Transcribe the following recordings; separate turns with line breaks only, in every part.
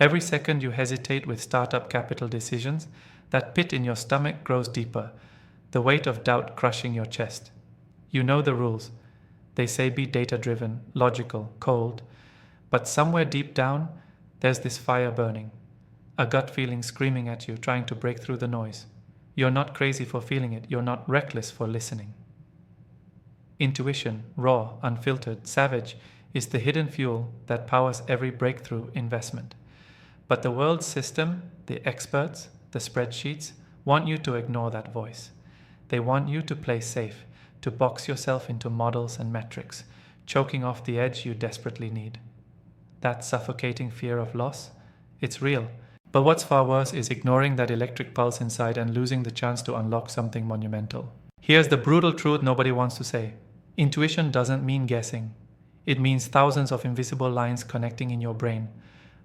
Every second you hesitate with startup capital decisions, that pit in your stomach grows deeper, the weight of doubt crushing your chest. You know the rules. They say be data-driven, logical, cold, but somewhere deep down, there's this fire burning, a gut feeling screaming at you, trying to break through the noise. You're not crazy for feeling it, you're not reckless for listening. Intuition, raw, unfiltered, savage, is the hidden fuel that powers every breakthrough investment. But the world's system, the experts, the spreadsheets, want you to ignore that voice. They want you to play safe, to box yourself into models and metrics, choking off the edge you desperately need. That suffocating fear of loss, it's real. But what's far worse is ignoring that electric pulse inside and losing the chance to unlock something monumental. Here's the brutal truth nobody wants to say. Intuition doesn't mean guessing. It means thousands of invisible lines connecting in your brain,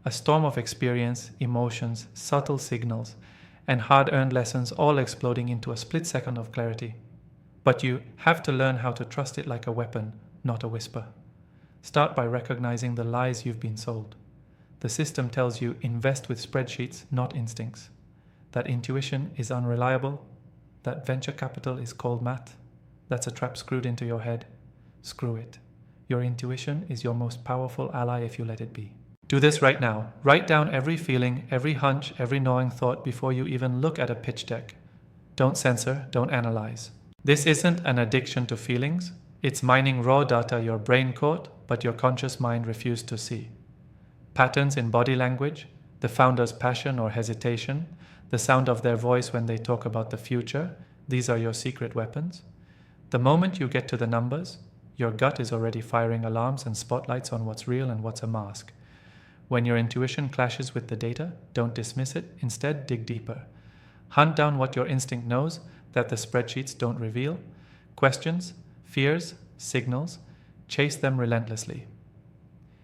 a storm of experience, emotions, subtle signals, and hard-earned lessons all exploding into a split second of clarity. But you have to learn how to trust it like a weapon, not a whisper. Start by recognizing the lies you've been sold. The system tells you invest with spreadsheets, not instincts. That intuition is unreliable. That venture capital is cold math. That's a trap screwed into your head. Screw it. Your intuition is your most powerful ally if you let it be. Do this right now. Write down every feeling, every hunch, every gnawing thought before you even look at a pitch deck. Don't censor, don't analyze. This isn't an addiction to feelings. It's mining raw data your brain caught, but your conscious mind refused to see. Patterns in body language, the founder's passion or hesitation, the sound of their voice when they talk about the future, these are your secret weapons. The moment you get to the numbers, your gut is already firing alarms and spotlights on what's real and what's a mask. When your intuition clashes with the data, don't dismiss it, instead dig deeper. Hunt down what your instinct knows that the spreadsheets don't reveal. Questions, fears, signals, chase them relentlessly.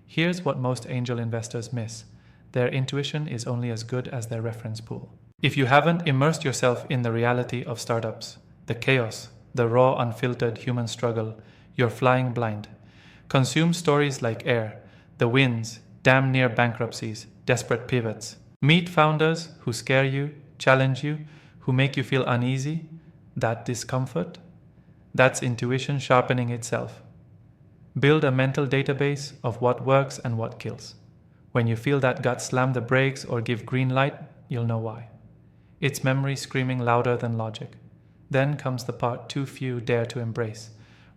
Here's what most angel investors miss. Their intuition is only as good as their reference pool. If you haven't immersed yourself in the reality of startups, the chaos, the raw, unfiltered human struggle, you're flying blind. Consume stories like air, the wins, damn near bankruptcies, desperate pivots. Meet founders who scare you, challenge you, who make you feel uneasy. That discomfort, that's intuition sharpening itself. Build a mental database of what works and what kills. When you feel that gut slam the brakes or give green light, you'll know why. It's memory screaming louder than logic. Then comes the part too few dare to embrace,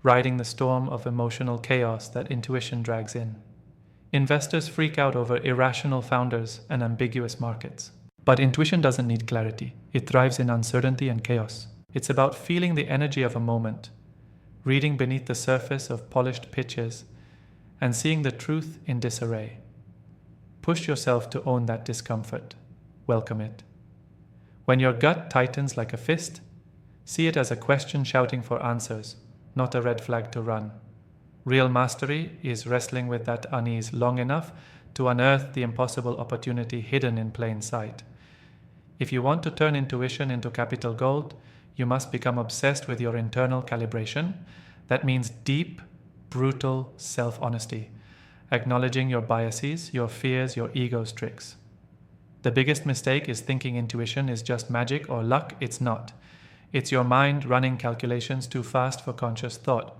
riding the storm of emotional chaos that intuition drags in. Investors freak out over irrational founders and ambiguous markets. But intuition doesn't need clarity. It thrives in uncertainty and chaos. It's about feeling the energy of a moment, reading beneath the surface of polished pitches, and seeing the truth in disarray. Push yourself to own that discomfort. Welcome it. When your gut tightens like a fist, see it as a question shouting for answers, not a red flag to run. Real mastery is wrestling with that unease long enough to unearth the impossible opportunity hidden in plain sight. If you want to turn intuition into capital gold, you must become obsessed with your internal calibration. That means deep, brutal self-honesty, acknowledging your biases, your fears, your ego's tricks. The biggest mistake is thinking intuition is just magic or luck. It's not. It's your mind running calculations too fast for conscious thought.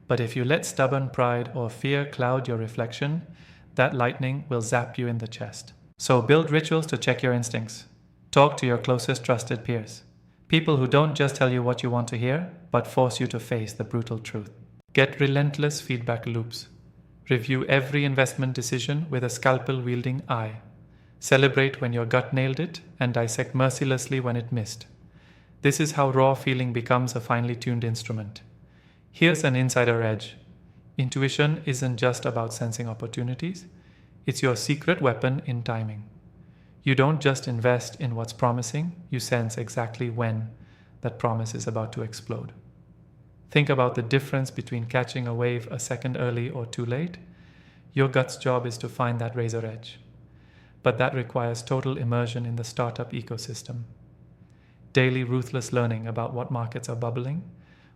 But if you let stubborn pride or fear cloud your reflection, that lightning will zap you in the chest. So build rituals to check your instincts. Talk to your closest trusted peers. People who don't just tell you what you want to hear, but force you to face the brutal truth. Get relentless feedback loops. Review every investment decision with a scalpel-wielding eye. Celebrate when your gut nailed it and dissect mercilessly when it missed. This is how raw feeling becomes a finely tuned instrument. Here's an insider edge. Intuition isn't just about sensing opportunities. It's your secret weapon in timing. You don't just invest in what's promising, you sense exactly when that promise is about to explode. Think about the difference between catching a wave a second early or too late. Your gut's job is to find that razor edge. But that requires total immersion in the startup ecosystem. Daily ruthless learning about what markets are bubbling,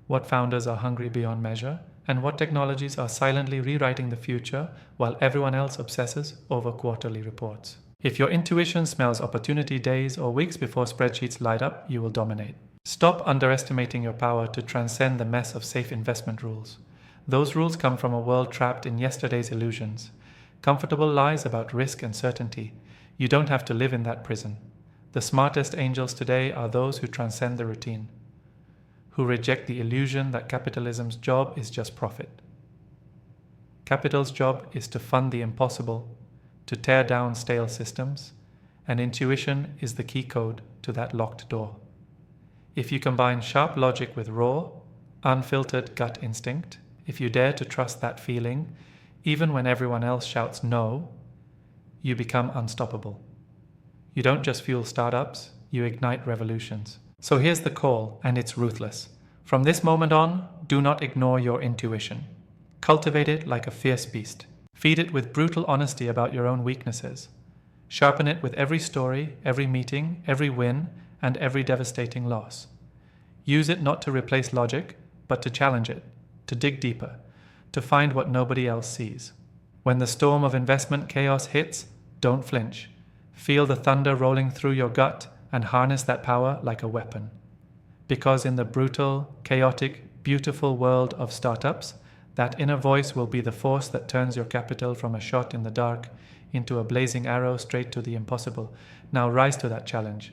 what founders are hungry beyond measure, and what technologies are silently rewriting the future while everyone else obsesses over quarterly reports. If your intuition smells opportunity days or weeks before spreadsheets light up, you will dominate. Stop underestimating your power to transcend the mess of safe investment rules. Those rules come from a world trapped in yesterday's illusions, comfortable lies about risk and certainty. You don't have to live in that prison. The smartest angels today are those who transcend the routine, who reject the illusion that capitalism's job is just profit. Capital's job is to fund the impossible, to tear down stale systems, and intuition is the key code to that locked door. If you combine sharp logic with raw, unfiltered gut instinct, if you dare to trust that feeling, even when everyone else shouts no, you become unstoppable. You don't just fuel startups, you ignite revolutions. So here's the call, and it's ruthless. From this moment on, do not ignore your intuition. Cultivate it like a fierce beast. Feed it with brutal honesty about your own weaknesses. Sharpen it with every story, every meeting, every win, and every devastating loss. Use it not to replace logic, but to challenge it, to dig deeper, to find what nobody else sees. When the storm of investment chaos hits, don't flinch. Feel the thunder rolling through your gut and harness that power like a weapon. Because in the brutal, chaotic, beautiful world of startups, that inner voice will be the force that turns your capital from a shot in the dark into a blazing arrow straight to the impossible. Now rise to that challenge.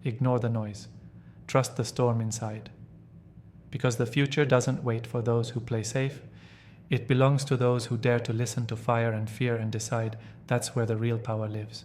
Ignore the noise. Trust the storm inside. Because the future doesn't wait for those who play safe. It belongs to those who dare to listen to fire and fear and decide that's where the real power lives.